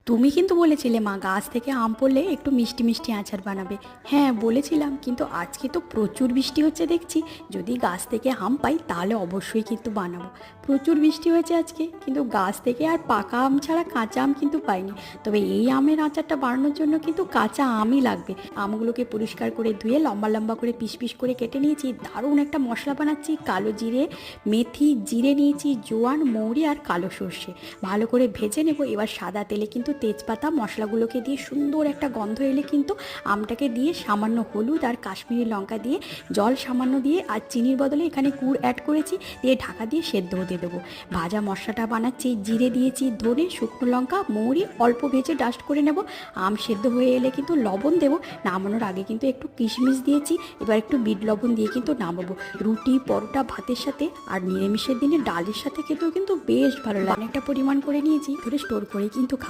তুমি কিন্তু বলেছিলে মা গাছ থেকে আম পড়লে একটু মিষ্টি মিষ্টি আচার বানাবে। হ্যাঁ বলেছিলাম, কিন্তু আজকে তো প্রচুর বৃষ্টি হচ্ছে দেখছি। যদি গাছ থেকে আম পাই তাহলে অবশ্যই কিন্তু বানাবো। প্রচুর বৃষ্টি হয়েছে আজকে, কিন্তু গাছ থেকে আর পাকা আম ছাড়া কাঁচা আম কিন্তু পাইনি। তবে এই আমের আচারটা বানানোর জন্য কিন্তু কাঁচা আমই লাগবে। আমগুলোকে পরিষ্কার করে ধুয়ে লম্বা লম্বা করে পিস পিস করে কেটে নিয়েছি। দারুণ একটা মশলা বানাচ্ছি। কালো জিরে, মেথি, জিরে নিয়েছি, জোয়ান, মৌরি আর কালো সর্ষে ভালো করে ভেজে নেব। এবার সাদা তেলে কিন্তু তেজপাতা মশলাগুলোকে দিয়ে সুন্দর একটা গন্ধ এলে কিন্তু আমটাকে দিয়ে সামান্য হলুদ আর কাশ্মীরি লঙ্কা দিয়ে জল সামান্য দিয়ে আর চিনির বদলে এখানে গুড় অ্যাড করেছি, দিয়ে ঢাকা দিয়ে সেদ্ধ হতে দেবো। ভাজা মশলাটা বানাচ্ছি, জিরে দিয়েছি, ধনে, শুকনো লঙ্কা, মৌরি অল্প ভেজে ডাস্ট করে নেব। আম সেদ্ধ হয়ে এলে কিন্তু লবণ দেবো। নামানোর আগে কিন্তু একটু কিশমিশ দিয়েছি। এবার একটু বিট লবণ দিয়ে কিন্তু নামাবো। রুটি, পরোটা, ভাতের সাথে আর নিরামিষের দিনে ডালের সাথে খেতেও কিন্তু বেশ ভালো লাগে। অনেকটা পরিমাণ করে নিয়েছি, ধরে স্টোর করে কিন্তু খাবো।